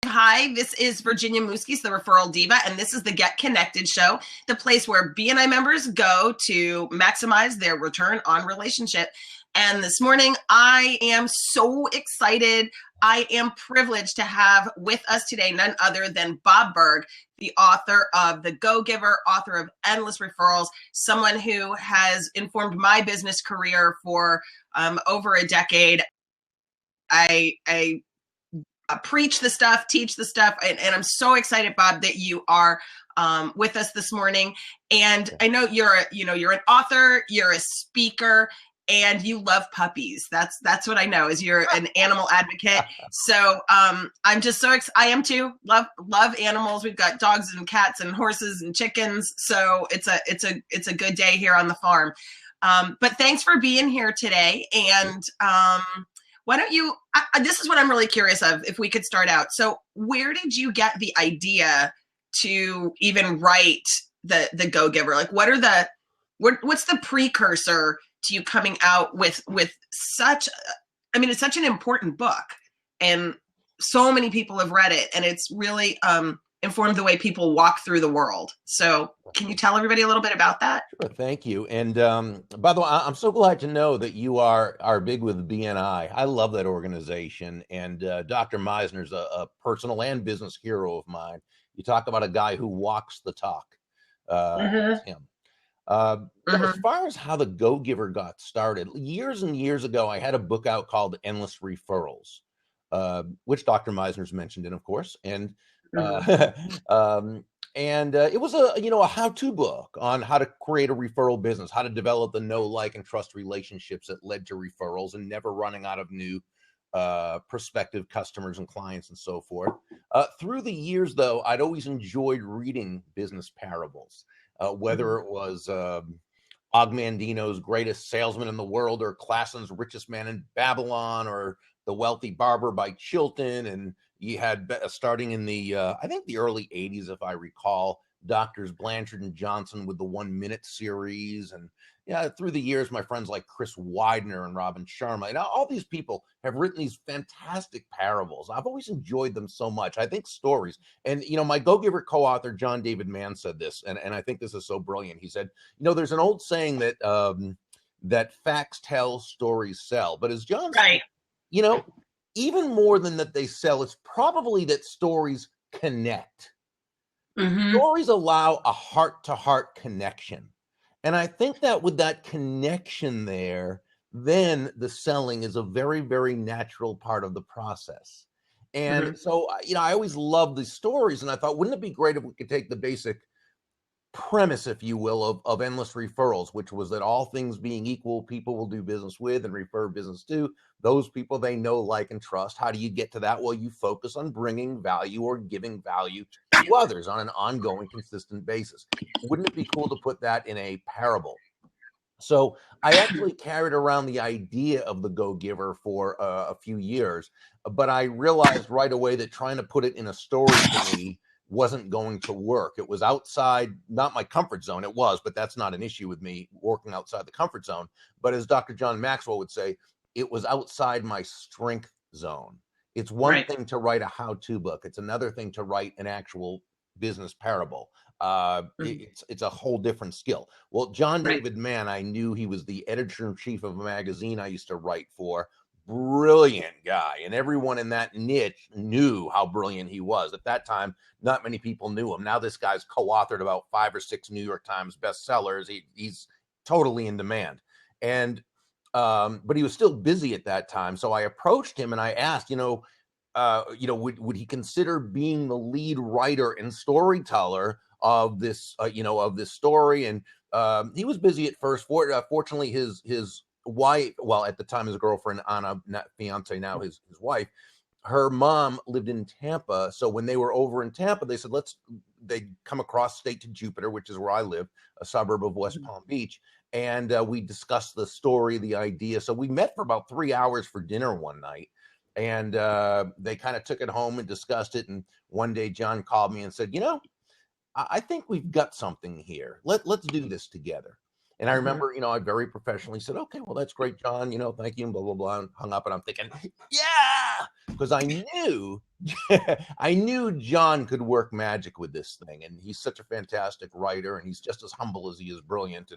Hi, this is Virginia Muskis, the Referral Diva, and this is the Get Connected show, the place where BNI members go to maximize their return on relationship. And this morning, I am so excited. I am privileged to have with us today none other than Bob Burg, the author of The Go-Giver, author of Endless Referrals, someone who has informed my business career for over a decade. I preach the stuff, teach the stuff, and I'm so excited, Bob, that you are with us this morning. And I know you're an author, you're a speaker, and you love puppies. That's what I know, is you're an animal advocate. So I'm just so excited. I am too. Love animals. We've got dogs and cats and horses and chickens. So it's a good day here on the farm. But thanks for being here today. And why don't you, this is what I'm really curious of, if we could start out. So where did you get the idea to even write the Go-Giver? Like, what's the precursor to you coming out with such, it's such an important book, and so many people have read it, and it's really informed the way people walk through the world. So can you tell everybody a little bit about that? Sure, thank you. And by the way, I'm so glad to know that you are big with BNI. I love that organization. And Dr. Meisner's a personal and business hero of mine. You talk about a guy who walks the talk. It's him. As far as how the Go-Giver got started, years and years ago, I had a book out called Endless Referrals, which Dr. Meisner's mentioned in, of course. And it was a how-to book on how to create a referral business, how to develop the know, like, and trust relationships that led to referrals, and never running out of new prospective customers and clients and so forth. Through the years, though, I'd always enjoyed reading business parables, whether it was Og Mandino's Greatest Salesman in the World, or Klassen's Richest Man in Babylon, or The Wealthy Barber by Chilton. And you had, starting in the, I think the early 80s, if I recall, Doctors Blanchard and Johnson with the 1 Minute series. And through the years, my friends like Chris Widener and Robin Sharma, and all these people have written these fantastic parables. I've always enjoyed them so much. I think stories, and my Go-Giver co-author, John David Mann, said this, and I think this is so brilliant. He said, there's an old saying that that facts tell, stories sell. But as John said, even more than that they sell, it's probably that stories connect. Stories allow a heart-to-heart connection. And I think that with that connection there, then the selling is a very, very natural part of the process. And so, I always loved these stories, and I thought, wouldn't it be great if we could take the basic premise, if you will, of Endless Referrals, which was that all things being equal, people will do business with and refer business to those people they know, like, and trust. How do you get to that? Well, you focus on bringing value or giving value to others on an ongoing, consistent basis. Wouldn't it be cool to put that in a parable? So I actually carried around the idea of the Go-Giver for a few years, but I realized right away that trying to put it in a story to me wasn't going to work. It was outside, not my comfort zone. It was, but that's not an issue with me working outside the comfort zone. But as Dr. John Maxwell would say, it was outside my strength zone. It's one thing to write a how-to book. It's another thing to write an actual business parable. It's a whole different skill. Well, John David Mann, I knew he was the editor-in-chief of a magazine I used to write for. Brilliant guy, and everyone in that niche knew how brilliant he was. At that time, not many people knew him. Now this guy's co-authored about 5 or 6 New York Times bestsellers. He's totally in demand, and but he was still busy at that time. So I approached him and I asked, would he consider being the lead writer and storyteller of this, of this story? And he was busy at first. Fortunately, his wife, well, at the time his girlfriend, Anna, not fiance, now his wife, her mom lived in Tampa. So when they were over in Tampa, they said, they come across state to Jupiter, which is where I live, a suburb of West Palm Beach. And we discussed the story, the idea. So we met for about 3 hours for dinner one night. And they kind of took it home and discussed it. And one day John called me and said, I think we've got something here. Let's do this together. And I remember, I very professionally said, okay, well, that's great, John, thank you, and blah, blah, blah, and hung up. And I'm thinking, yeah. because I knew I knew John could work magic with this thing, and he's such a fantastic writer, and he's just as humble as he is brilliant,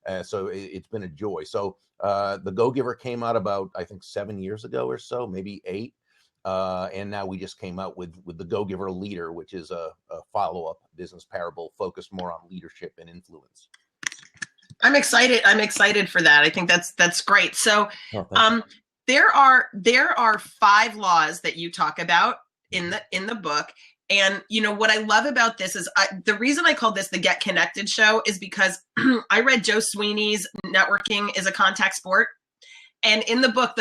and so it's been a joy. So the Go Giver came out about, I think, 7 years ago or so, maybe 8. And now we just came out with the Go Giver Leader, which is a follow-up business parable focused more on leadership and influence. I'm excited. I'm excited for that. I think that's great. So there are 5 laws that you talk about in the book. And what I love about this is the reason I called this the Get Connected show is because I read Joe Sweeney's Networking is a Contact Sport. And in the book,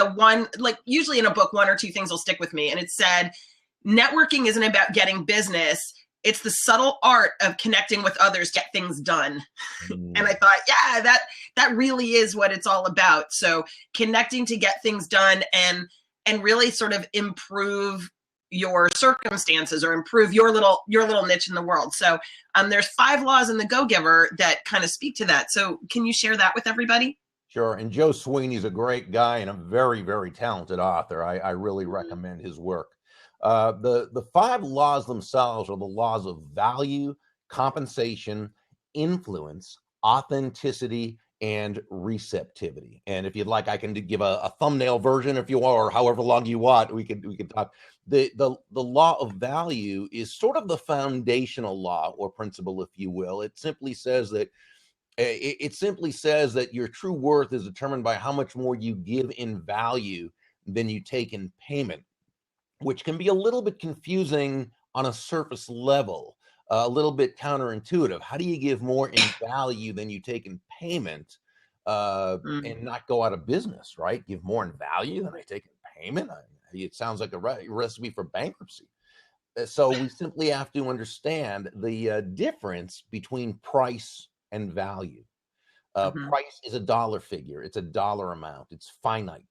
usually in a book, 1 or 2 things will stick with me. And it said, networking isn't about getting business. It's the subtle art of connecting with others, get things done. And I thought, yeah, that really is what it's all about. So connecting to get things done and really sort of improve your circumstances or improve your little niche in the world. So there's 5 laws in the Go Giver that kind of speak to that. So can you share that with everybody? Sure. And Joe Sweeney's a great guy and a very, very talented author. I really recommend his work. The 5 laws themselves are the laws of value, compensation, influence, authenticity, and receptivity. And if you'd like, I can give a thumbnail version if you want, or however long you want. We can talk. The law of value is sort of the foundational law or principle, if you will. It simply says that your true worth is determined by how much more you give in value than you take in payment, which can be a little bit confusing on a surface level, a little bit counterintuitive. How do you give more in value than you take in payment and not go out of business, right? Give more in value than I take in payment? It sounds like a recipe for bankruptcy. So we simply have to understand the difference between price and value. Price is a dollar figure. It's a dollar amount. It's finite.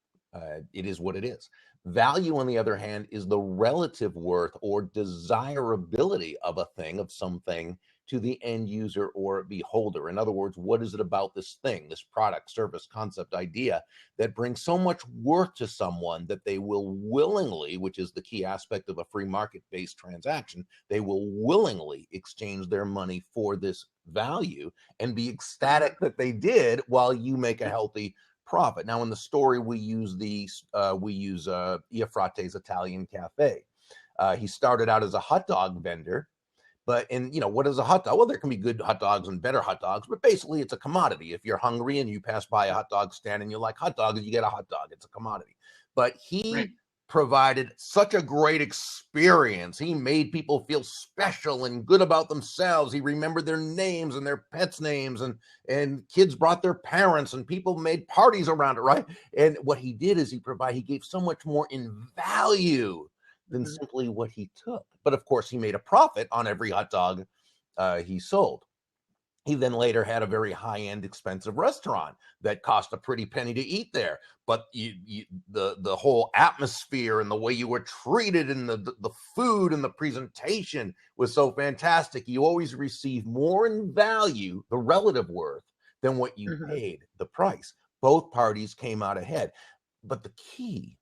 It is what it is. Value, on the other hand, is the relative worth or desirability of a thing, of something, to the end user or beholder. In other words, what is it about this thing, this product, service, concept, idea, that brings so much worth to someone that they will willingly, which is the key aspect of a free market-based transaction, they will willingly exchange their money for this value and be ecstatic that they did while you make a healthy profit. Now, in the story, we use Iafrate's Italian Cafe. He started out as a hot dog vendor, what is a hot dog? Well, there can be good hot dogs and better hot dogs, but basically it's a commodity. If you're hungry and you pass by a hot dog stand and you like hot dogs, you get a hot dog. It's a commodity. But he provided such a great experience. He made people feel special and good about themselves. He remembered their names and their pets' names, and kids brought their parents and people made parties around it, right? And what he did is he gave so much more in value than simply what he took. But of course, he made a profit on every hot dog he sold. He then later had a very high-end, expensive restaurant that cost a pretty penny to eat there. But the whole atmosphere and the way you were treated and the food and the presentation was so fantastic. You always receive more in value, the relative worth, than what you paid, the price. Both parties came out ahead. But the key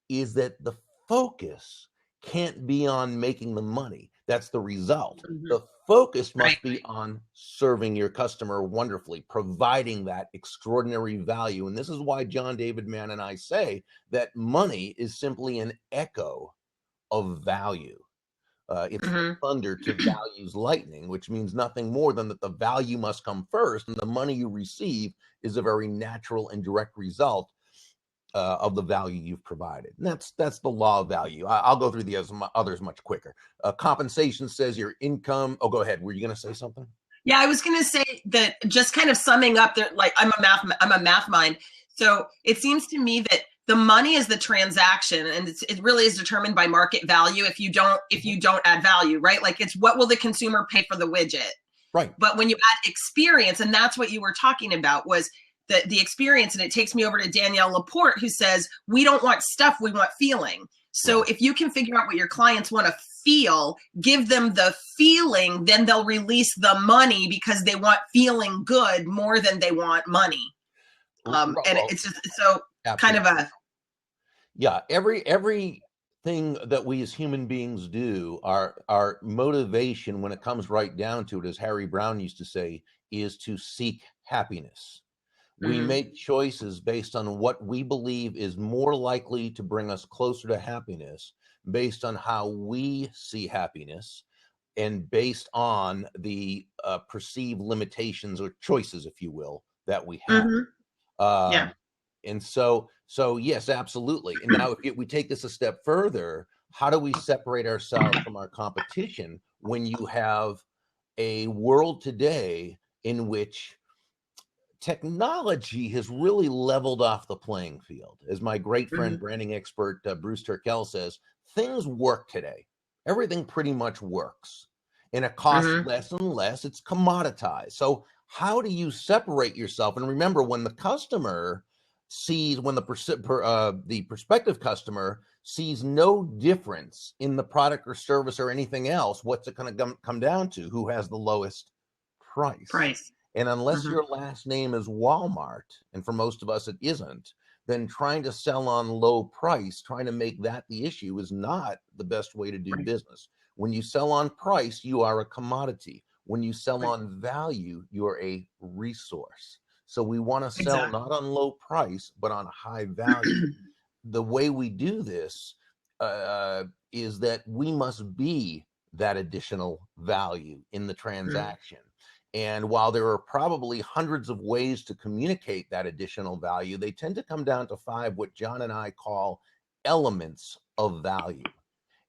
is that the focus can't be on making the money. That's the result. The focus must be on serving your customer wonderfully, providing that extraordinary value. And this is why John David Mann and I say that money is simply an echo of value. It's thunder to value's lightning, which means nothing more than that the value must come first, and the money you receive is a very natural and direct result of the value you've provided. And that's the law of value. I'll go through the others much quicker. Compensation says your income. Oh, go ahead. Were you going to say something? Yeah, I was going to say that, just kind of summing up that, like, I'm a math mind. So it seems to me that the money is the transaction, and it really is determined by market value. If you don't add value, right? Like, it's what will the consumer pay for the widget? Right. But when you add experience, and that's what you were talking about, was the experience. And it takes me over to Danielle Laporte, who says, we don't want stuff, we want feeling. So if you can figure out what your clients want to feel, give them the feeling, then they'll release the money because they want feeling good more than they want money. And it's just so kind of a. Yeah. Every thing that we as human beings do, our motivation when it comes right down to it, as Harry Brown used to say, is to seek happiness. We Mm-hmm. make choices based on what we believe is more likely to bring us closer to happiness, based on how we see happiness, and based on the perceived limitations or choices, if you will, that we have. Mm-hmm. Yeah. Um, and so yes, absolutely. And now, if we take this a step further, how do we separate ourselves from our competition when you have a world today in which technology has really leveled off the playing field? As my great Mm-hmm. friend, branding expert Bruce Turkel says, things work today. Everything pretty much works, and it costs Mm-hmm. less and less. It's commoditized. So how do you separate yourself? And remember, when the customer sees, when the prospective customer sees no difference in the product or service or anything else, what's it going to come down to? Who has the lowest price? Price. And unless Mm-hmm. your last name is Walmart, and for most of us it isn't, then trying to sell on low price, trying to make that the issue, is not the best way to do Right. business. When you sell on price, you are a commodity. When you sell Right. on value, you're a resource. So we want to sell Exactly. not on low price, but on high value. The way we do this is that we must be that additional value in the Mm-hmm. transaction. And while there are probably hundreds of ways to communicate that additional value, they tend to come down to five, what John and I call elements of value.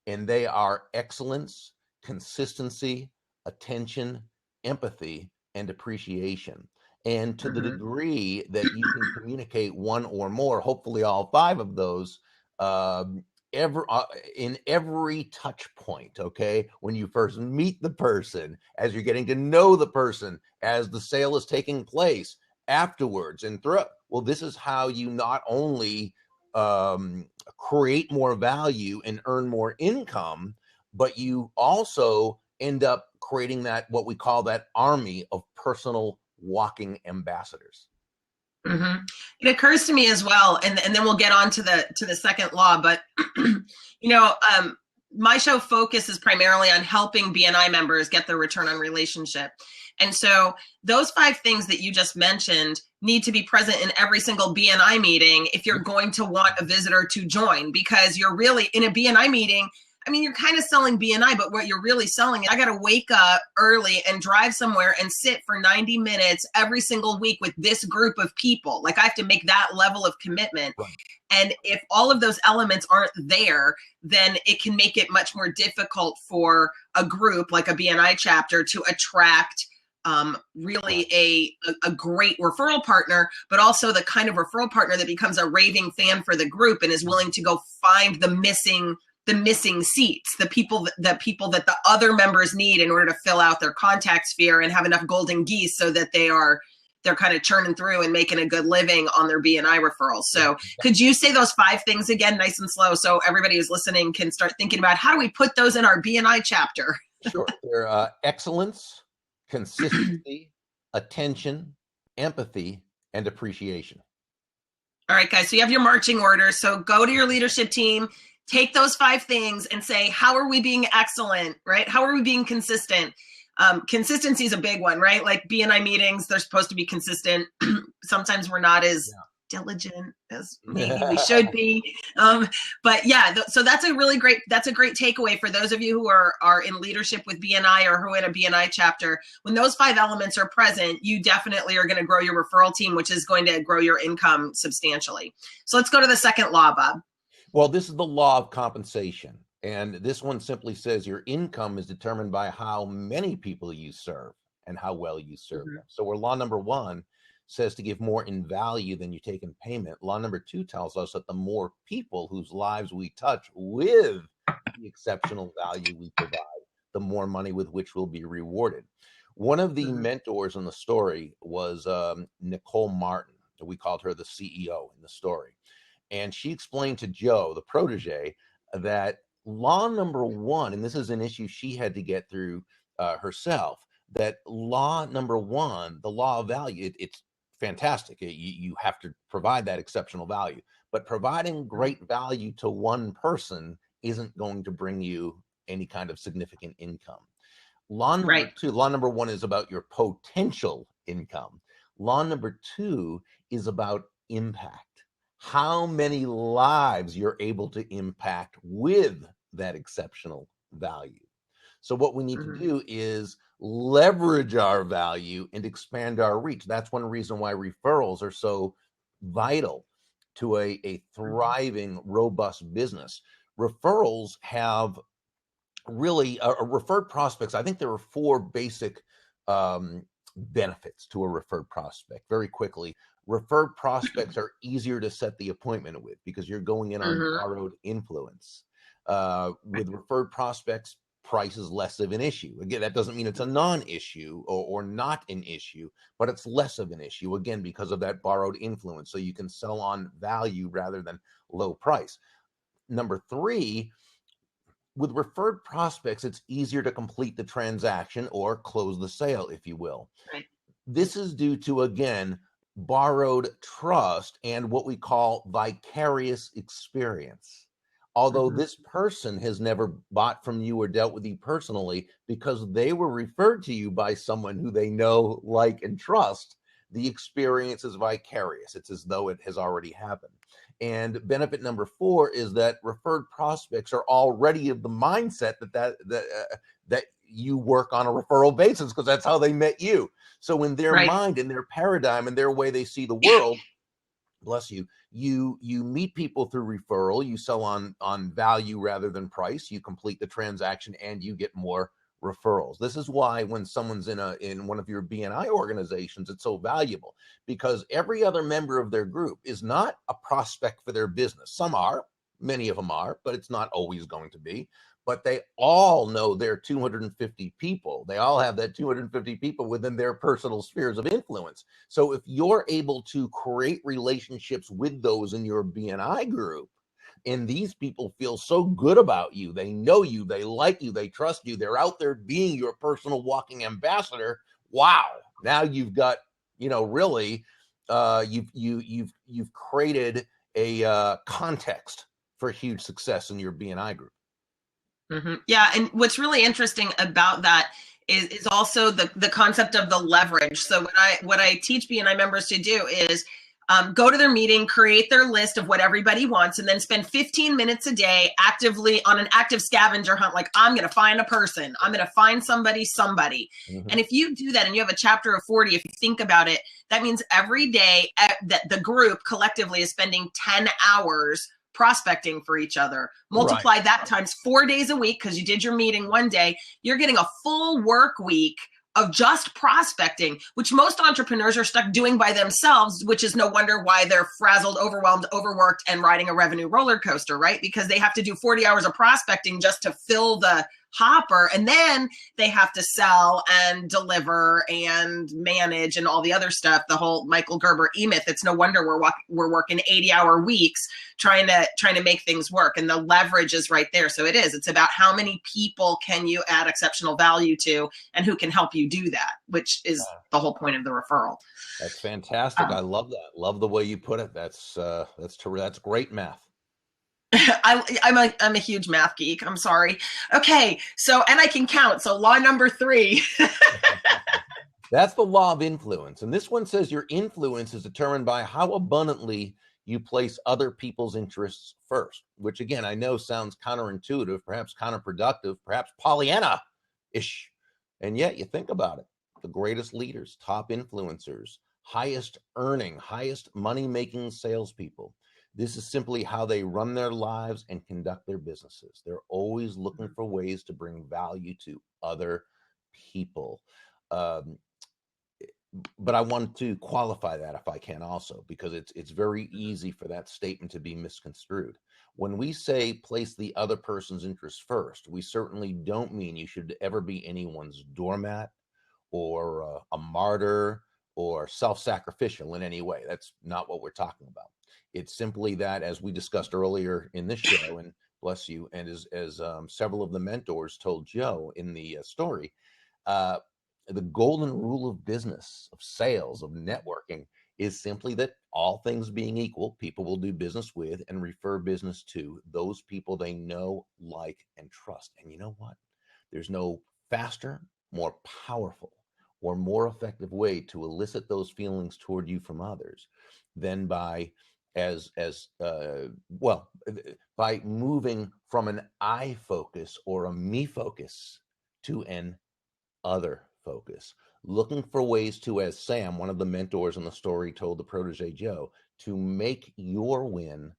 And they are excellence, consistency, attention, empathy, and appreciation. And to the Mm-hmm. degree that you can communicate one or more, hopefully all five of those, um, in every touch point, okay? When you first meet the person, as you're getting to know the person, as the sale is taking place, afterwards, and through. Well, this is how you not only create more value and earn more income, but you also end up creating that, what we call that army of personal walking ambassadors. Mm-hmm. It occurs to me as well, and then we'll get on to the second law. But you know, my show focuses primarily on helping BNI members get their return on relationship, and so those five things that you just mentioned need to be present in every single BNI meeting if you're going to want a visitor to join, because you're really in a BNI meeting. I mean, you're kind of selling BNI, but what you're really selling, I got to wake up early and drive somewhere and sit for 90 minutes every single week with this group of people. Like, I have to make that level of commitment. Right. And if all of those elements aren't there, then it can make it much more difficult for a group like a BNI chapter to attract really a great referral partner, but also the kind of referral partner that becomes a raving fan for the group and is willing to go find the missing seats, the people that the other members need in order to fill out their contact sphere and have enough golden geese so that they're kind of churning through and making a good living on their BNI referrals. So could you say those five things again, nice and slow, so everybody who's listening can start thinking about how do we put those in our BNI chapter? Sure. They're excellence, consistency, attention, empathy, and appreciation. All right, guys, so you have your marching orders. So go to your leadership team, take those five things and say, how are we being excellent, right? How are we being consistent? Consistency is a big one, right? Like BNI meetings, they're supposed to be consistent. Sometimes we're not as diligent as maybe we should be. But yeah, so that's a great takeaway for those of you who are in leadership with BNI or who are in a BNI chapter. When those five elements are present, you definitely are going to grow your referral team, which is going to grow your income substantially. So let's go to the second law, Bob. Well, this is the law of compensation. And this one simply says your income is determined by how many people you serve and how well you serve them. So where law number one says to give more in value than you take in payment, law number two tells us that the more people whose lives we touch with the exceptional value we provide, the more money with which we'll be rewarded. One of the mentors in the story was Nicole Martin. We called her the CEO in the story. And she explained to Joe, the protege, that law number one, and this is an issue she had to get through herself, that law number one, the law of value, it's fantastic. You have to provide that exceptional value. But providing great value to one person isn't going to bring you any kind of significant income. Law number Right. two, law number one is about your potential income. Law number two is about impact. How many lives you're able to impact with that exceptional value. So what we need to Mhm. do is leverage our value and expand our reach. That's one reason why referrals are so vital to a thriving, robust business. Referrals have really referred prospects. I think there are four basic benefits to a referred prospect. Very quickly, referred prospects are easier to set the appointment with because you're going in on Mhm. borrowed influence. With referred prospects, price is less of an issue. Again, that doesn't mean it's a non-issue or not an issue, but it's less of an issue, again, because of that borrowed influence. So you can sell on value rather than low price. Number three, with referred prospects, it's easier to complete the transaction or close the sale, if you will. Right. This is due to, again, borrowed trust and what we call vicarious experience. Although Mhm. this person has never bought from you or dealt with you personally, because they were referred to you by someone who they know, like, and trust, the experience is vicarious. It's as though it has already happened. And benefit number four is that referred prospects are already of the mindset that you work on a referral basis because that's how they met you. So in their Right. mind, in their paradigm, in their way they see the world, bless you, you meet people through referral, you sell on value rather than price, you complete the transaction, and you get more referrals. This is why when someone's in one of your BNI organizations, it's so valuable, because every other member of their group is not a prospect for their business. Some are, many of them are, but it's not always going to be. But they all know their 250 people. They all have that 250 people within their personal spheres of influence. So if you're able to create relationships with those in your BNI group, and these people feel so good about you, they know you, they like you, they trust you, they're out there being your personal walking ambassador. Wow. Now you've got, really, you've created a context for huge success in your BNI group. Mhm. Yeah, and what's really interesting about that is also the concept of the leverage. So what I teach BNI members to do is go to their meeting, create their list of what everybody wants, and then spend 15 minutes a day actively on an active scavenger hunt. Like, I'm going to find a person, I'm going to find somebody. Mm-hmm. And if you do that and you have a chapter of 40, if you think about it, that means every day that the group collectively is spending 10 hours prospecting for each other. Multiply Right. that times 4 days a week because you did your meeting one day. You're getting a full work week of just prospecting, which most entrepreneurs are stuck doing by themselves, which is no wonder why they're frazzled, overwhelmed, overworked, and riding a revenue roller coaster, right? Because they have to do 40 hours of prospecting just to fill the hopper, and then they have to sell and deliver and manage and all the other stuff. The whole Michael Gerber E-Myth. It's no wonder we're working 80-hour weeks trying to make things work, and the leverage is right there. So it's about how many people can you add exceptional value to, and who can help you do that, which is the whole point of the referral. That's fantastic. I love that. Love the way you put it. That's great math. I'm a huge math geek. I'm sorry. Okay, so, and I can count. So law number 3. That's the law of influence. And this one says your influence is determined by how abundantly you place other people's interests first, which again, I know sounds counterintuitive, perhaps counterproductive, perhaps Pollyanna-ish. And yet you think about it. The greatest leaders, top influencers, highest earning, highest money-making salespeople. This is simply how they run their lives and conduct their businesses. They're always looking for ways to bring value to other people. But I want to qualify that if I can also, because it's very easy for that statement to be misconstrued. When we say place the other person's interests first, we certainly don't mean you should ever be anyone's doormat or a martyr or self-sacrificial in any way. That's not what we're talking about. It's simply that, as we discussed earlier in this show, and bless you, and as several of the mentors told Joe in the story, the golden rule of business, of sales, of networking is simply that all things being equal, people will do business with and refer business to those people they know, like, and trust. And you know what? There's no faster, more powerful, or more effective way to elicit those feelings toward you from others than by well, by moving from an I focus or a me focus to an other focus, looking for ways to, as Sam, one of the mentors in the story, told the protege Joe, to make your win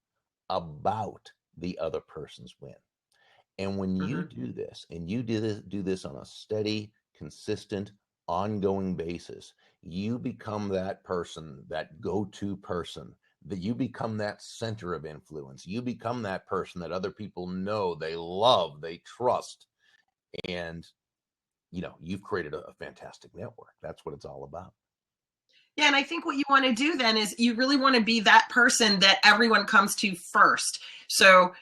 about the other person's win. And when you do this, and you do this on a steady, consistent, ongoing basis, you become that person, that go-to person, that you become that center of influence. You become that person that other people know, they love, they trust. And, you've created a fantastic network. That's what it's all about. Yeah, and I think what you want to do then is you really want to be that person that everyone comes to first. So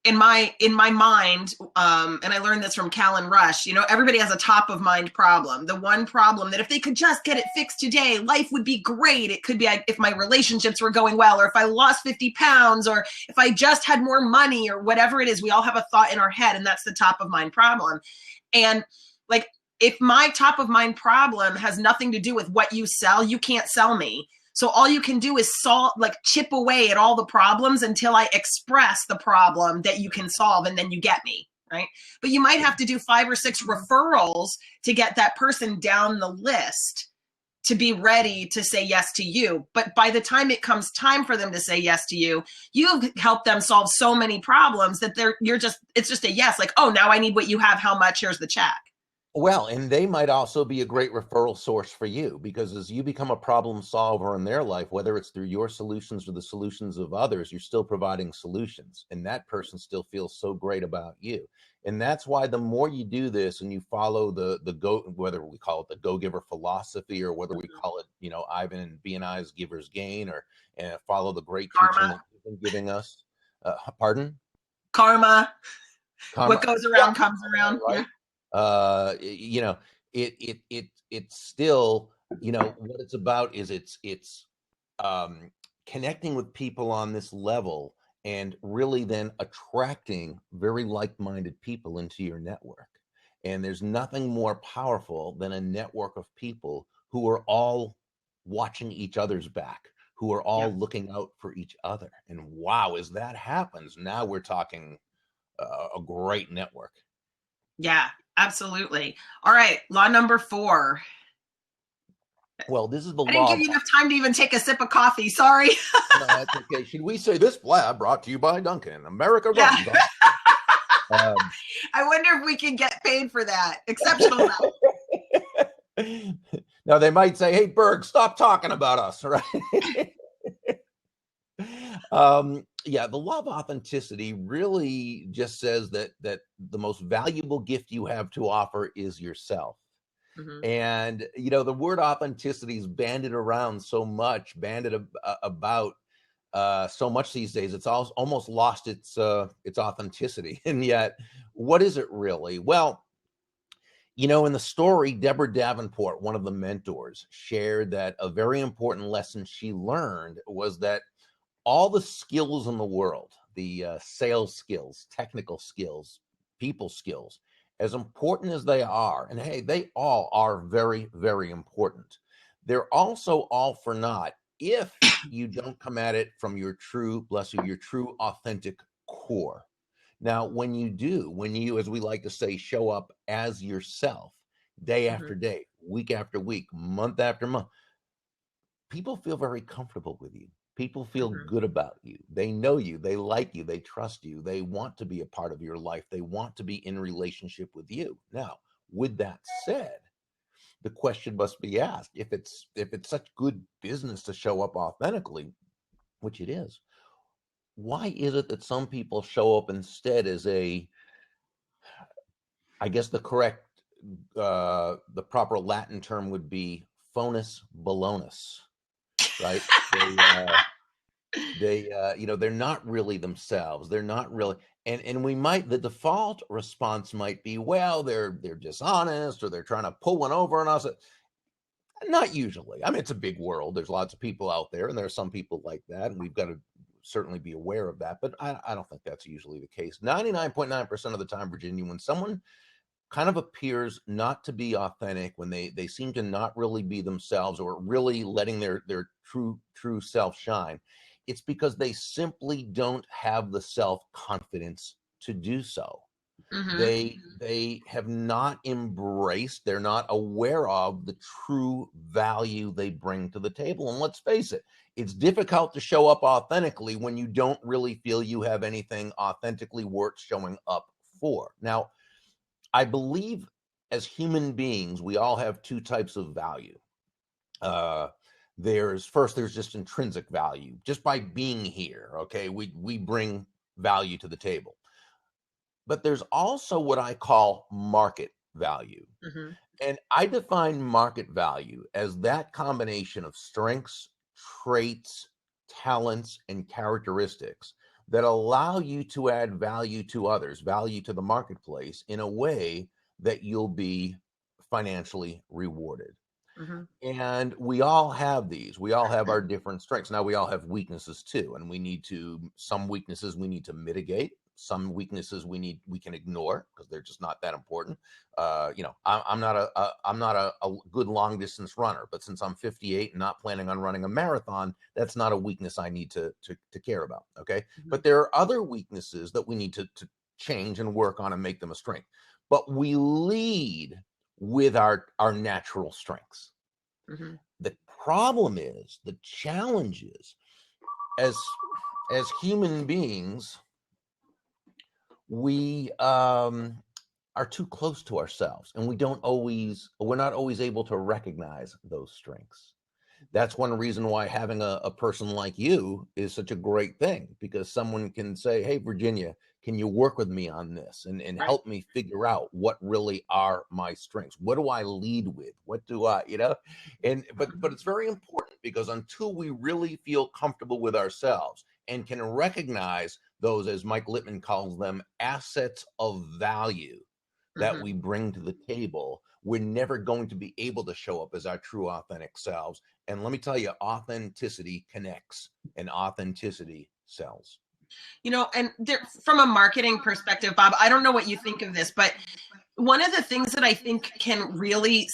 in my mind, and I learned this from Callan Rush, everybody has a top of mind problem. The one problem that if they could just get it fixed today, life would be great. It could be if my relationships were going well, or if I lost 50 pounds, or if I just had more money, or whatever it is. We all have a thought in our head, and that's the top of mind problem. And like, if my top of mind problem has nothing to do with what you sell, you can't sell me. So all you can do is chip away at all the problems until I express the problem that you can solve, and then you get me, right? But you might have to do 5 or 6 referrals to get that person down the list to be ready to say yes to you. But by the time it comes time for them to say yes to you, you've helped them solve so many problems that it's just a yes. Like, oh, now I need what you have. How much? Here's the check. Well, and they might also be a great referral source for you, because as you become a problem solver in their life, whether it's through your solutions or the solutions of others, you're still providing solutions, and that person still feels so great about you. And that's why the more you do this and you follow whether we call it the go-giver philosophy, or whether we call it, Ivan and B&I's Giver's Gain, or follow the great teaching that you've been giving us. Pardon? Karma. What goes around comes around. Right? Yeah. It's still, what it's about is it's connecting with people on this level, and really then attracting very like-minded people into your network. And there's nothing more powerful than a network of people who are all watching each other's back, who are all looking out for each other. And wow, as that happens, now we're talking a great network. Yeah, absolutely. All right, law number 4. Well, this is the law. I didn't give you enough time to even take a sip of coffee. Sorry. No, that's okay. Should we say this blab brought to you by Duncan? America runs. I wonder if we can get paid for that. Exceptional. Now they might say, "Hey, Burg, stop talking about us," right? The law of authenticity really just says that the most valuable gift you have to offer is yourself. Mm-hmm. And the word authenticity is bandied about so much these days. It's almost lost its authenticity. And yet, what is it really? Well, in the story, Deborah Davenport, one of the mentors, shared that a very important lesson she learned was that all the skills in the world, the sales skills, technical skills, people skills, as important as they are, and hey, they all are very, very important, they're also all for naught if you don't come at it from your true, your true authentic core. Now, when you, as we like to say, show up as yourself, day after day, week after week, month after month, people feel very comfortable with you. People feel good about you. They know you. They like you. They trust you. They want to be a part of your life. They want to be in relationship with you. Now, with that said, the question must be asked: if it's such good business to show up authentically, which it is, why is it that some people show up instead as I guess the proper Latin term would be phonus balonus, right? They're not really themselves. They're not really, and the default response might be, well, they're dishonest, or they're trying to pull one over on us. Not usually. I mean, it's a big world. There's lots of people out there, and there are some people like that, and we've got to certainly be aware of that. But I don't think that's usually the case. 99.9% of the time, Virginia, when someone kind of appears not to be authentic, when they seem to not really be themselves or really letting their true self shine, it's because they simply don't have the self-confidence to do so. Mm-hmm. They have not embraced, they're not aware of the true value they bring to the table. And let's face it, it's difficult to show up authentically when you don't really feel you have anything authentically worth showing up for. Now, I believe as human beings, we all have two types of value. Uh, there's just intrinsic value, just by being here. Okay, we bring value to the table. But there's also what I call market value. Mm-hmm. And I define market value as that combination of strengths, traits, talents, and characteristics that allow you to add value to others, value to the marketplace in a way that you'll be financially rewarded. Mm-hmm. And we all have these. We all have our different strengths. Now, we all have weaknesses too. And some weaknesses we need to mitigate. Some weaknesses we can ignore because they're just not that important. I'm not a good long distance runner, but since I'm 58 and not planning on running a marathon, that's not a weakness I need to care about. Okay. Mm-hmm. But there are other weaknesses that we need to change and work on and make them a strength. But we lead with our natural strengths. Mm-hmm. The problem is, the challenge is, as human beings, we are too close to ourselves, and we're not always able to recognize those strengths. That's one reason why having a person like you is such a great thing, because someone can say, hey, Virginia, can you work with me on this and Right. help me figure out what really are my strengths? What do I lead with? What do I, but it's very important, because until we really feel comfortable with ourselves and can recognize those, as Mike Littman calls them, assets of value that Mm-hmm. we bring to the table, we're never going to be able to show up as our true authentic selves. And let me tell you, authenticity connects and authenticity sells. And from a marketing perspective, Bob, I don't know what you think of this, but one of the things that I think can really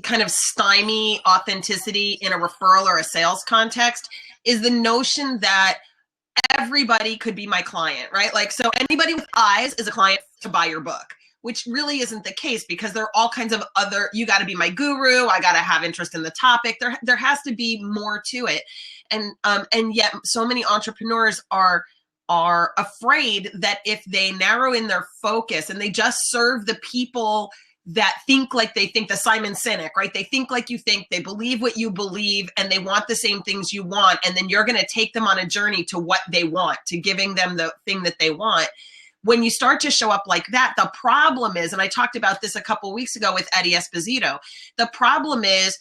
kind of stymie authenticity in a referral or a sales context is the notion that everybody could be my client, right? Like, so anybody with eyes is a client to buy your book, which really isn't the case, because there are all kinds of you got to be my guru. I got to have interest in the topic. There has to be more to it. And yet so many entrepreneurs are afraid that if they narrow in their focus and they just serve the people that think like they think, the Simon Sinek, right? They think like you think, they believe what you believe, and they want the same things you want. And then you're going to take them on a journey to what they want, to giving them the thing that they want. When you start to show up like that, the problem is, and I talked about this a couple of weeks ago with Eddie Esposito, the problem is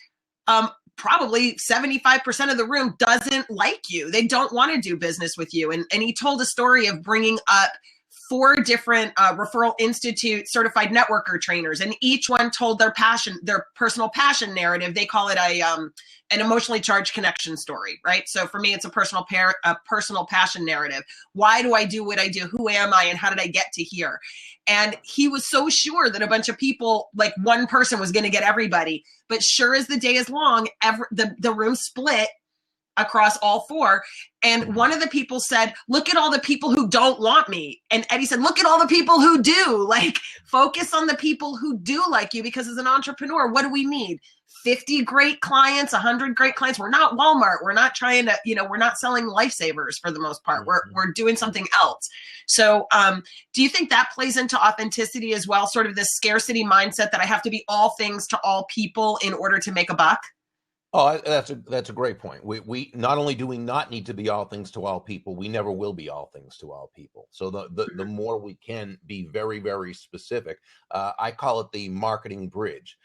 probably 75% of the room doesn't like you. They don't want to do business with you. And he told a story of bringing up 4 different Referral Institute certified networker trainers, and each one told their personal passion narrative. They call it an emotionally charged connection story, right? So for me, it's a personal passion narrative. Why do I do what I do? Who am I? And how did I get to here? And he was so sure that a bunch of people, like one person, was going to get everybody. But sure as the day is long, the room split across all 4. And one of the people said, look at all the people who don't want me. And Eddie said, look at all the people who do. Like, focus on the people who do like you, because as an entrepreneur, what do we need? 50 great clients, 100 great clients. We're not Walmart. We're not trying to, we're not selling lifesavers for the most part. We're doing something else. So do you think that plays into authenticity as well? Sort of this scarcity mindset that I have to be all things to all people in order to make a buck? Oh, that's a great point. We not only do we not need to be all things to all people, we never will be all things to all people. So the more we can be very, very specific, I call it the marketing bridge.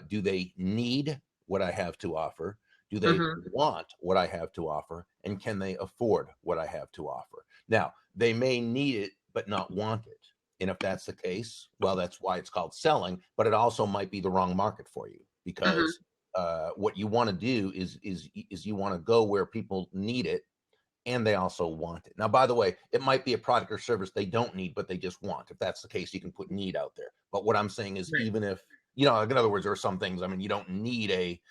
Do they need what I have to offer? Do they want what I have to offer? And can they afford what I have to offer? Now, they may need it, but not want it. And if that's the case, well, that's why it's called selling, but it also might be the wrong market for you, because what you want to do is you want to go where people need it and they also want it. Now, by the way, it might be a product or service they don't need, but they just want. If that's the case, you can put need out there. But what I'm saying is, Right. even if, in other words, there are some things, I mean, you don't need a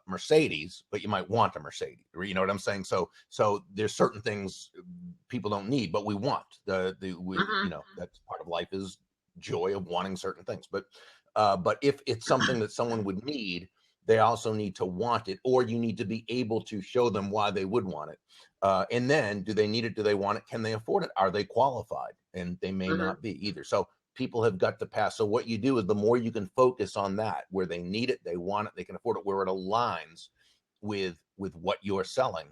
Mercedes, but you might want a Mercedes. You know what I'm saying? So there's certain things people don't need, but we want. That's part of life, is joy of wanting certain things. But if it's something that someone would need, they also need to want it, or you need to be able to show them why they would want it. And then, do they need it? Do they want it? Can they afford it? Are they qualified? And they may not be either. So people have got to pass. So what you do is, the more you can focus on that, where they need it, they want it, they can afford it, where it aligns with what you're selling.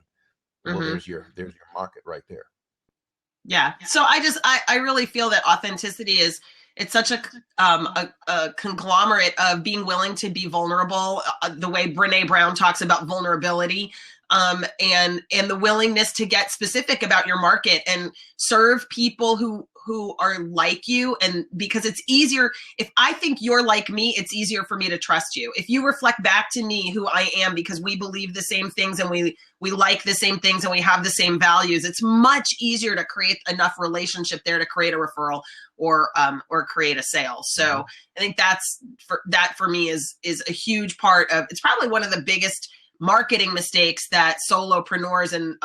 Well, there's your market right there. Yeah. So I really feel that authenticity it's such a conglomerate of being willing to be vulnerable, the way Brene Brown talks about vulnerability, and the willingness to get specific about your market and serve people who are like you. And because it's easier, if I think you're like me, it's easier for me to trust you. If you reflect back to me who I am, because we believe the same things and we like the same things and we have the same values, it's much easier to create enough relationship there to create a referral or create a sale. So I think that for me is a huge part of, it's probably one of the biggest marketing mistakes that solopreneurs and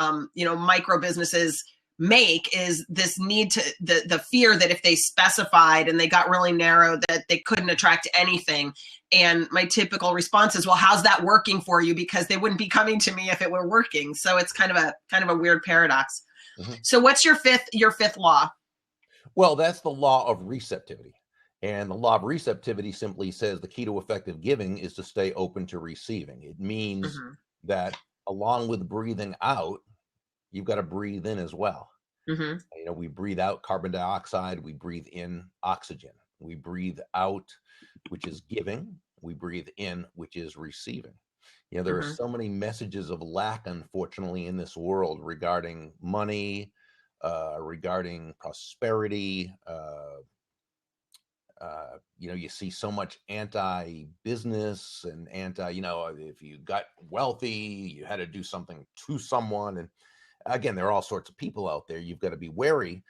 micro businesses make, is this need to the fear that if they specified and they got really narrow, that they couldn't attract anything. And my typical response is, well, how's that working for you? Because they wouldn't be coming to me if it were working. So it's kind of a weird paradox. So what's your fifth law? Well, that's the law of receptivity. And the law of receptivity simply says the key to effective giving is to stay open to receiving. It means that along with breathing out, you've got to breathe in as well. We breathe out carbon dioxide, we breathe in oxygen. We breathe out, which is giving. We breathe in, which is receiving. There are so many messages of lack, unfortunately, in this world regarding money, regarding prosperity. You see so much anti-business and if you got wealthy, you had to do something to someone. And again, there are all sorts of people out there. You've got to be wary,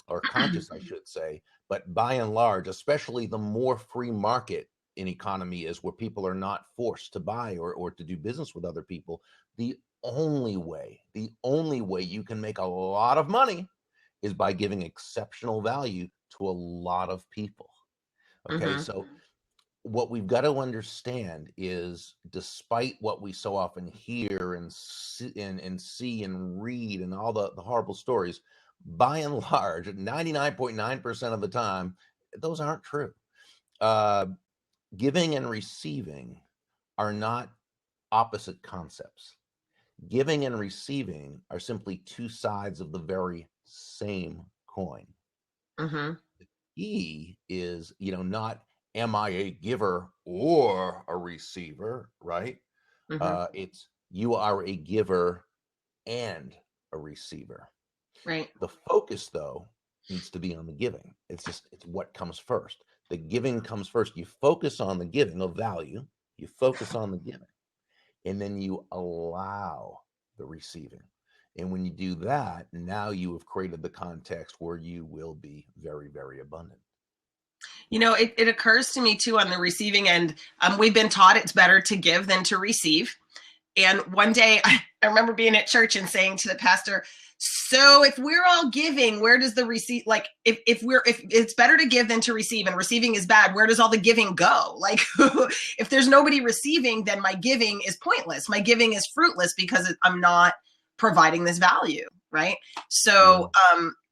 or conscious, I should say. But by and large, especially the more free market an economy is, where people are not forced to buy or to do business with other people, the only way you can make a lot of money is by giving exceptional value to a lot of people. Okay, so what we've got to understand is, despite what we so often hear and see and read and all the horrible stories, by and large, 99.9% of the time, those aren't true. Giving and receiving are not opposite concepts. Giving and receiving are simply two sides of the very same coin. The key is, not am I a giver or a receiver, right? It's you are a giver and a receiver. Right. The focus, though, needs to be on the giving. It's what comes first. The giving comes first. You focus on the giving of value. You focus on the giving, and then you allow the receiving. And when you do that, now you have created the context where you will be very, very abundant. It occurs to me too, on the receiving end, we've been taught it's better to give than to receive. And one day I remember being at church and saying to the pastor, so if we're all giving, where does the receive, like, if it's better to give than to receive, and receiving is bad, where does all the giving go? Like, if there's nobody receiving, then my giving is pointless. My giving is fruitless because I'm not providing this value, right? So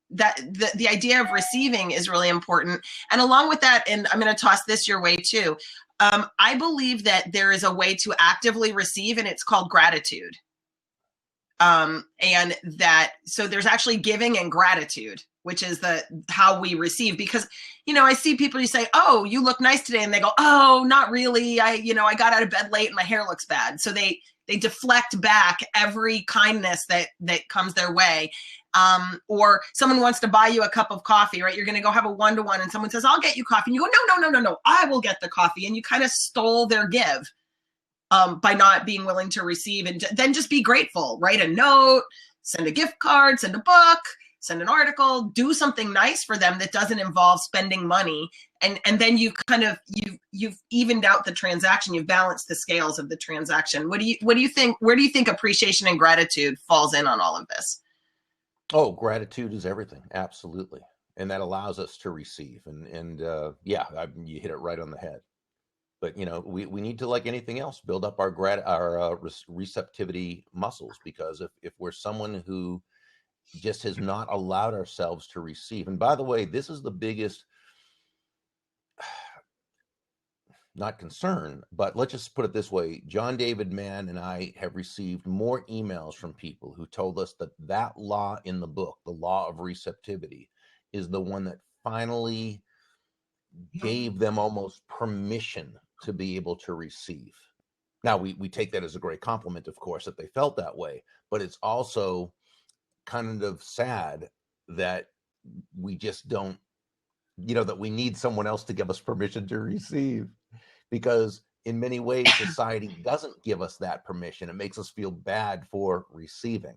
that the idea of receiving is really important. And along with that, and I'm going to toss this your way too, I believe that there is a way to actively receive, and it's called gratitude. And that, so there's actually giving and gratitude, which is how we receive. Because, I see people, you say, oh, you look nice today. And they go, oh, not really. I got out of bed late and my hair looks bad. So they deflect back every kindness that comes their way. Or someone wants to buy you a cup of coffee, right? You're going to go have a one-to-one and someone says, I'll get you coffee. And you go, no, I will get the coffee. And you kind of stole their give, by not being willing to receive, and then just be grateful. Write a note, send a gift card, send a book, send an article, do something nice for them that doesn't involve spending money. And then you've evened out the transaction. You've balanced the scales of the transaction. What do you think? Where do you think appreciation and gratitude falls in on all of this? Oh, gratitude is everything. Absolutely. And that allows us to receive. Yeah, you hit it right on the head. But we need to, like anything else, build up our receptivity muscles, because if we're someone who just has not allowed ourselves to receive. And by the way, this is the biggest, not concern, but let's just put it this way. John David Mann and I have received more emails from people who told us that law in the book, the law of receptivity, is the one that finally gave them almost permission to be able to receive. Now, we take that as a great compliment, of course, that they felt that way, but it's also kind of sad that we just don't, that we need someone else to give us permission to receive, because in many ways society doesn't give us that permission. It makes us feel bad for receiving.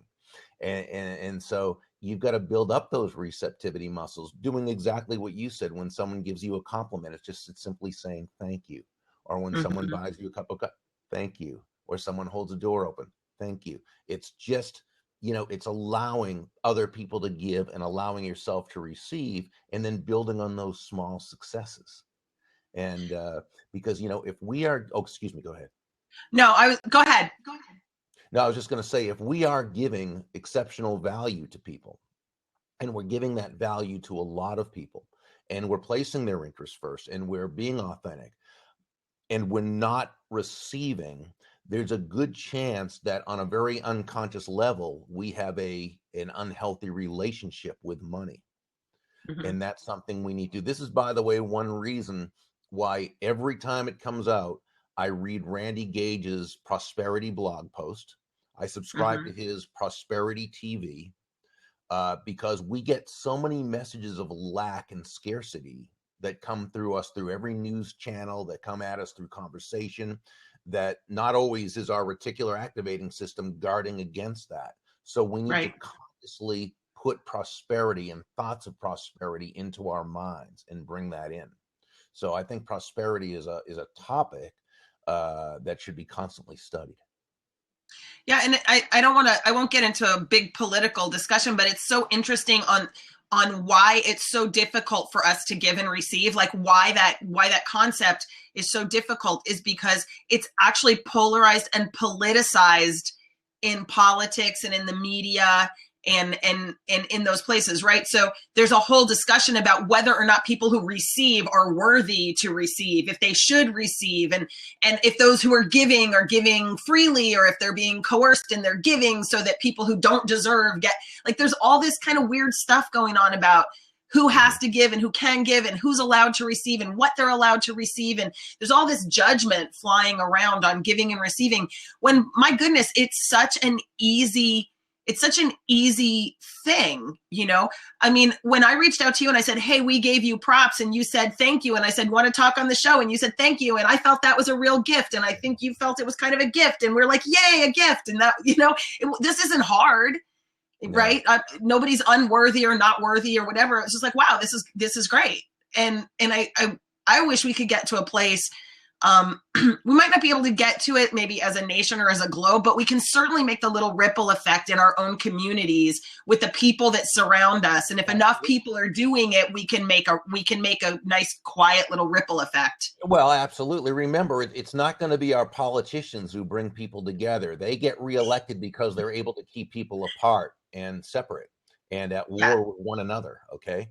And so you've got to build up those receptivity muscles, doing exactly what you said. When someone gives you a compliment, it's simply saying thank you. Or when someone buys you a cup of coffee, thank you. Or someone holds a door open, thank you. It's just, it's allowing other people to give and allowing yourself to receive, and then building on those small successes. And because, if we are, excuse me, go ahead. No, go ahead. No, I was just going to say, if we are giving exceptional value to people, and we're giving that value to a lot of people, and we're placing their interests first, and we're being authentic, and we're not receiving, there's a good chance that on a very unconscious level, we have an unhealthy relationship with money. And that's something we need to do. This is, by the way, one reason why every time it comes out, I read Randy Gage's prosperity blog post. I subscribe to his prosperity TV, because we get so many messages of lack and scarcity that come through us through every news channel, that come at us through conversation, that not always is our reticular activating system guarding against that. So we need to consciously put prosperity and thoughts of prosperity into our minds and bring that in. So I think prosperity is a topic that should be constantly studied. Yeah, and I won't get into a big political discussion, but it's so interesting on why it's so difficult for us to give and receive. Like why that concept is so difficult is because it's actually polarized and politicized in politics and in the media and in those places, right? So there's a whole discussion about whether or not people who receive are worthy to receive, if they should receive, and if those who are giving freely, or if they're being coerced in their giving so that people who don't deserve get, like, there's all this kind of weird stuff going on about who has to give and who can give and who's allowed to receive and what they're allowed to receive. And there's all this judgment flying around on giving and receiving, when, my goodness, it's such an easy thing, I mean, when I reached out to you and I said, hey, we gave you props, and you said thank you, and I said, want to talk on the show, and you said thank you, and I felt that was a real gift, and I think you felt it was kind of a gift, and we're like, yay, a gift. And that, this isn't hard. No. Right? Nobody's unworthy or not worthy or whatever. It's just like, wow, this is great. And I wish we could get to a place. We might not be able to get to it maybe as a nation or as a globe, but we can certainly make the little ripple effect in our own communities with the people that surround us. And if enough people are doing it, we can make a nice, quiet little ripple effect. Well, absolutely. Remember, it's not going to be our politicians who bring people together. They get reelected because they're able to keep people apart and separate and at war with one another. Okay.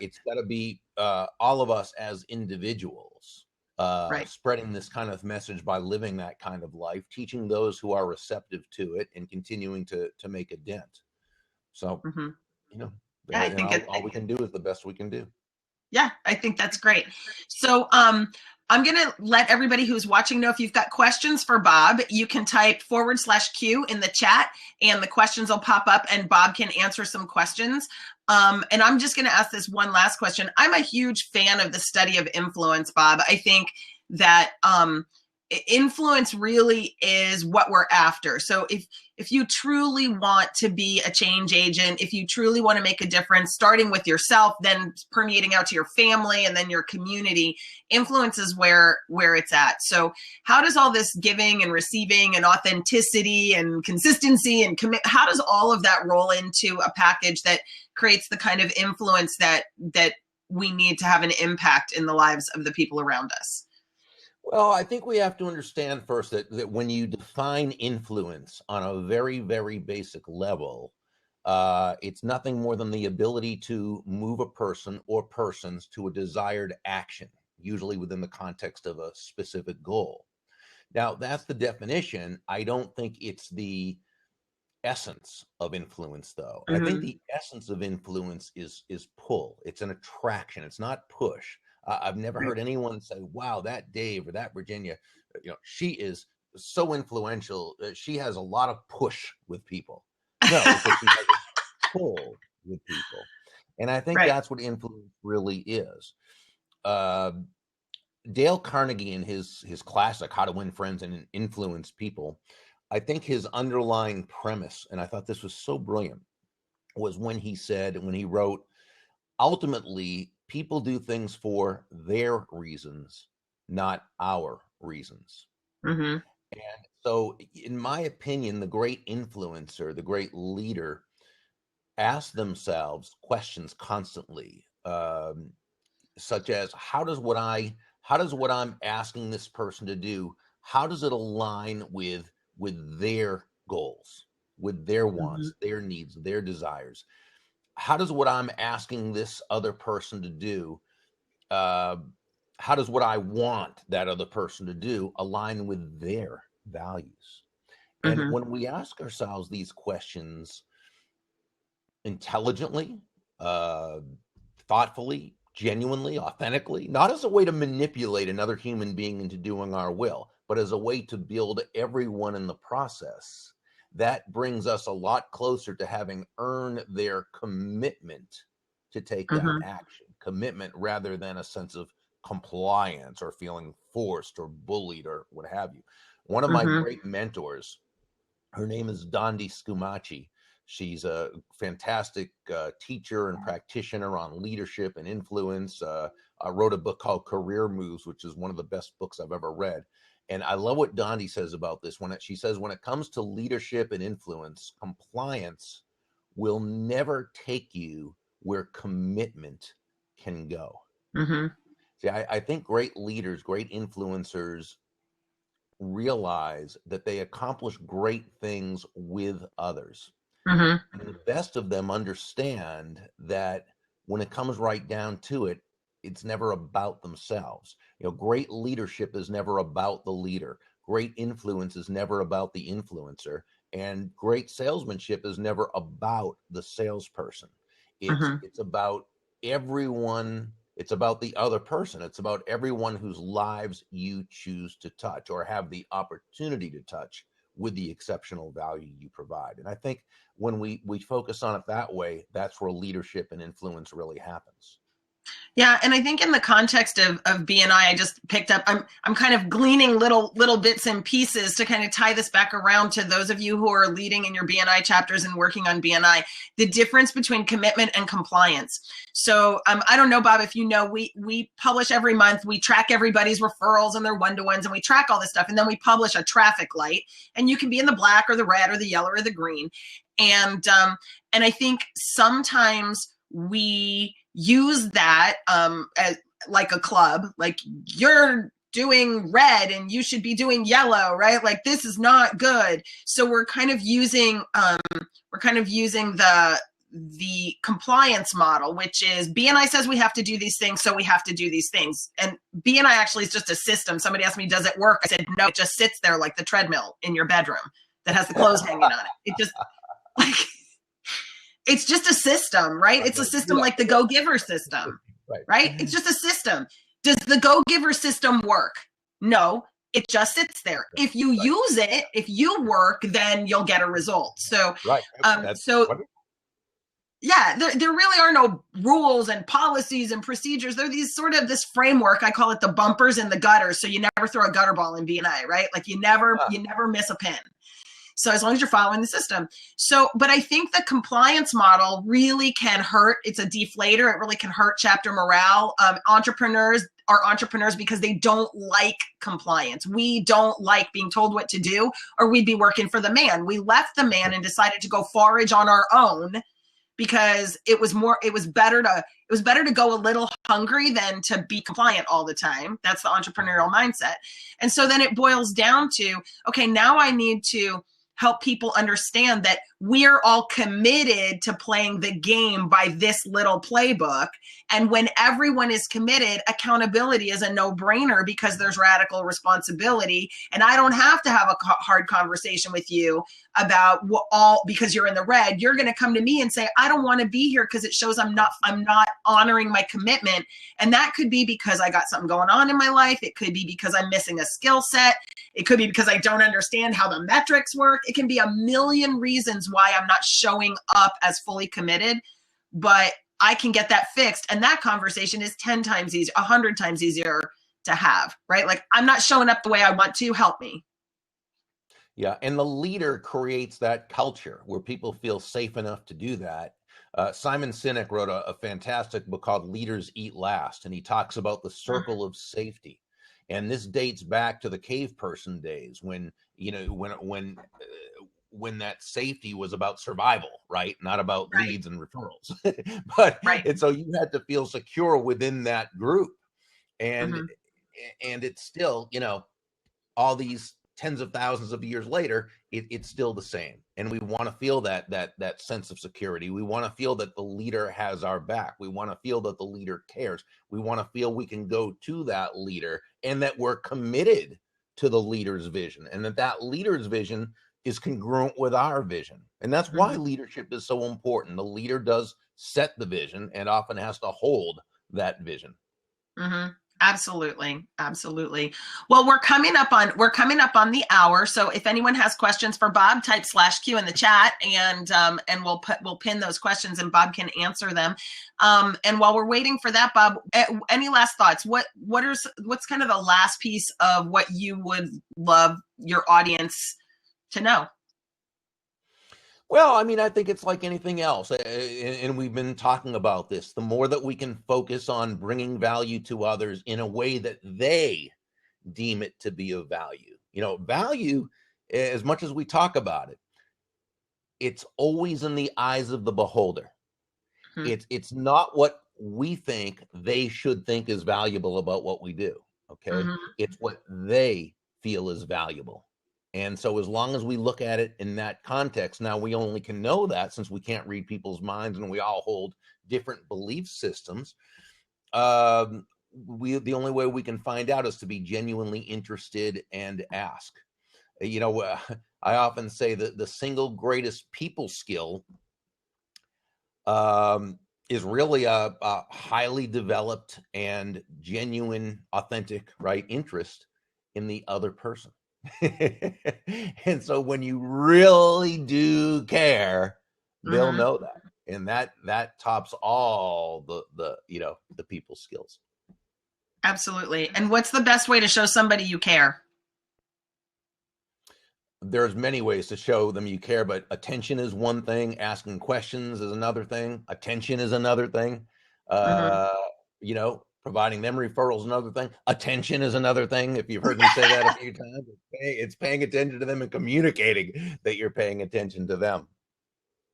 It's got to be all of us as individuals. Spreading this kind of message by living that kind of life, teaching those who are receptive to it, and continuing to make a dent. So, I think all we can do is the best we can do. Yeah, I think that's great. So, I'm going to let everybody who's watching know if you've got questions for Bob, you can type /Q in the chat, and the questions will pop up, and Bob can answer some questions. And I'm just going to ask this one last question. I'm a huge fan of the study of influence, Bob. I think that influence really is what we're after. So if you truly want to be a change agent, if you truly want to make a difference, starting with yourself, then permeating out to your family and then your community, influence is where it's at. So how does all this giving and receiving and authenticity and consistency and how does all of that roll into a package that creates the kind of influence that we need to have an impact in the lives of the people around us? Well, I think we have to understand first that when you define influence on a very, very basic level, it's nothing more than the ability to move a person or persons to a desired action, usually within the context of a specific goal. Now, that's the definition. I don't think it's the essence of influence, though. I think the essence of influence is pull. It's an attraction. It's not push. I've never heard anyone say, wow, that Dave or that Virginia, she is so influential. She has a lot of push with people. No, because she has a pull with people. And I think that's what influence really is. Dale Carnegie, in his classic, How to Win Friends and Influence People, I think his underlying premise, and I thought this was so brilliant, was when he wrote, ultimately, people do things for their reasons, not our reasons. And so, in my opinion, the great influencer, the great leader, asks themselves questions constantly, such as, how does what I'm asking this person to do, how does it align with their goals, with their wants, their needs, their desires? How does what I'm asking this other person to do, how does what I want that other person to do align with their values? And when we ask ourselves these questions intelligently, thoughtfully, genuinely, authentically, not as a way to manipulate another human being into doing our will, but as a way to build everyone in the process, that brings us a lot closer to having earned their commitment to take that action. Commitment rather than a sense of compliance or feeling forced or bullied or what have you. One of my great mentors, her name is Dondi Scumaci. She's a fantastic teacher and practitioner on leadership and influence. I wrote a book called Career Moves, which is one of the best books I've ever read. And I love what Dondi says about this. She says, when it comes to leadership and influence, compliance will never take you where commitment can go. See, I think great leaders, great influencers realize that they accomplish great things with others. And the best of them understand that when it comes right down to it, it's never about themselves. Great leadership is never about the leader. Great influence is never about the influencer. And great salesmanship is never about the salesperson. It's about everyone. It's about the other person. It's about everyone whose lives you choose to touch or have the opportunity to touch with the exceptional value you provide. And I think when we focus on it that way, that's where leadership and influence really happens. Yeah, and I think in the context of BNI, I just picked up, I'm kind of gleaning little bits and pieces to kind of tie this back around to those of you who are leading in your BNI chapters and working on BNI, the difference between commitment and compliance. So I don't know, Bob, if you know, we publish every month, we track everybody's referrals and their one-to-ones, and we track all this stuff, and then we publish a traffic light, and you can be in the black or the red or the yellow or the green. And I think sometimes we use that as like a club, like you're doing red and you should be doing yellow, right? Like this is not good. So we're kind of using the compliance model, which is BNI says we have to do these things, so we have to do these things. And BNI actually is just a system. Somebody asked me, does it work? I said, no, it just sits there like the treadmill in your bedroom that has the clothes hanging on it. It just like it's just a system, right? It's a system like the Go Giver system, right? It's just a system. Does the Go Giver system work? No, it just sits there. If you use it, if you work, then you'll get a result. So, Yeah, there really are no rules and policies and procedures. They're these sort of this framework. I call it the bumpers and the gutters. So you never throw a gutter ball in BNI, right? Like you never miss a pin. So as long as you're following the system. So, but I think the compliance model really can hurt. It's a deflator. It really can hurt chapter morale. Entrepreneurs are entrepreneurs because they don't like compliance. We don't like being told what to do, or we'd be working for the man. We left the man and decided to go forage on our own because it was better to go a little hungry than to be compliant all the time. That's the entrepreneurial mindset. And so then it boils down to, okay, now I need to help people understand that we're all committed to playing the game by this little playbook. And when everyone is committed, accountability is a no-brainer because there's radical responsibility. And I don't have to have a hard conversation with you about because you're in the red. You're going to come to me and say, I don't want to be here because it shows I'm not honoring my commitment. And that could be because I got something going on in my life. It could be because I'm missing a skill set. It could be because I don't understand how the metrics work. It can be a million reasons why I'm not showing up as fully committed, but I can get that fixed. And that conversation is 10 times easier, 100 times easier to have, right? Like, I'm not showing up the way I want to, help me. Yeah. And the leader creates that culture where people feel safe enough to do that. Simon Sinek wrote a fantastic book called Leaders Eat Last, and he talks about the circle of safety. And this dates back to the cave person days when that safety was about survival, right? Not about leads and referrals. But and so you had to feel secure within that group. And and it's still, all these tens of thousands of years later, it's still the same. And we want to feel that sense of security. We want to feel that the leader has our back. We want to feel that the leader cares. We want to feel we can go to that leader and that we're committed to the leader's vision, and that leader's vision is congruent with our vision. And that's why leadership is so important. The leader does set the vision and often has to hold that vision. Absolutely. Absolutely. Well, we're coming up on the hour. So if anyone has questions for Bob, type /Q in the chat, and we'll pin those questions and Bob can answer them. And while we're waiting for that, Bob, any last thoughts? What's kind of the last piece of what you would love your audience to know? Well, I mean, I think it's like anything else, and we've been talking about this. The more that we can focus on bringing value to others in a way that they deem it to be of value. Value, as much as we talk about it, it's always in the eyes of the beholder. It's not what we think they should think is valuable about what we do, okay? It's what they feel is valuable. And so as long as we look at it in that context, now we only can know that since we can't read people's minds and we all hold different belief systems. The only way we can find out is to be genuinely interested and ask. I often say that the single greatest people skill is really a highly developed and genuine, authentic, interest in the other person. And so when you really do care, they'll know that, and that tops all the people skills. Absolutely. And what's the best way to show somebody you care? There's many ways to show them you care, but attention is one thing. Asking questions is another thing. Attention is another thing. Providing them referrals is another thing. Attention is another thing. If you've heard me say that a few times, it's paying attention to them and communicating that you're paying attention to them.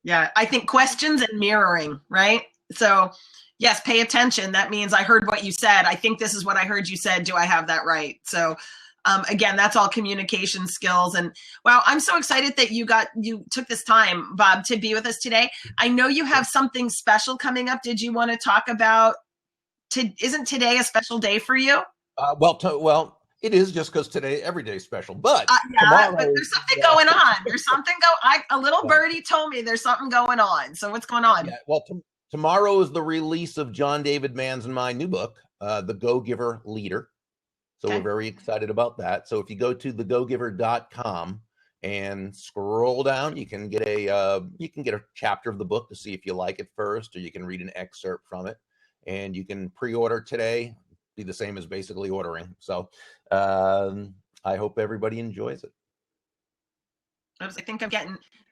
Yeah, I think questions and mirroring, right? So yes, pay attention. That means I heard what you said. I think this is what I heard you said. Do I have that right? So again, that's all communication skills. And wow, I'm so excited that you took this time, Bob, to be with us today. I know you have something special coming up. Did you want to talk about, isn't today a special day for you? Well, it is, just because today, every day is special. But tomorrow, but there's something going on. There's something a little birdie told me there's something going on. So what's going on? Yeah, well, tomorrow is the release of John David Mann's and my new book, The Go-Giver Leader. So we're very excited about that. So if you go to thegogiver.com, and scroll down. You can get a chapter of the book to see if you like it first, or you can read an excerpt from it, and you can pre-order today. Be the same as basically ordering. So I hope everybody enjoys it. I think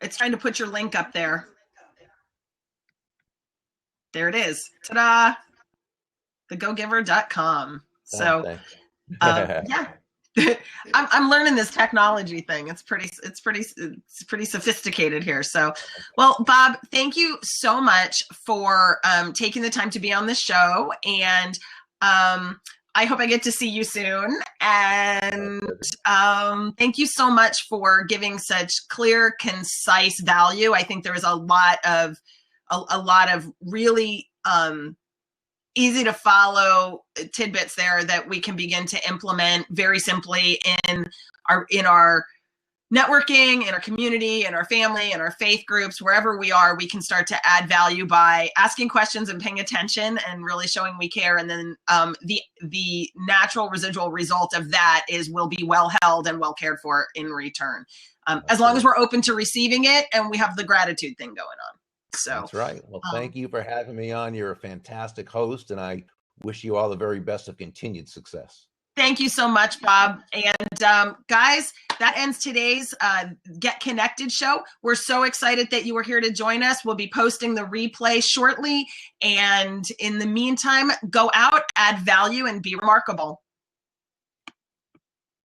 it's trying to put your link up there. There it is. Ta-da! thegogiver.com. So, yeah. I'm learning this technology thing. It's pretty sophisticated here. So, well, Bob, thank you so much for taking the time to be on the show, and I hope I get to see you soon. And thank you so much for giving such clear, concise value. I think there was a lot of really easy to follow tidbits there that we can begin to implement very simply in our networking, in our community, in our family, in our faith groups, wherever we are. We can start to add value by asking questions and paying attention and really showing we care. And then the natural residual result of that is we'll be well held and well cared for in return, as long as we're open to receiving it and we have the gratitude thing going on. So that's right. Well, thank you for having me on. You're a fantastic host, and I wish you all the very best of continued success. Thank you so much, Bob. And guys, that ends today's Get Connected show. We're so excited that you were here to join us. We'll be posting the replay shortly. And in the meantime, go out, add value, and be remarkable.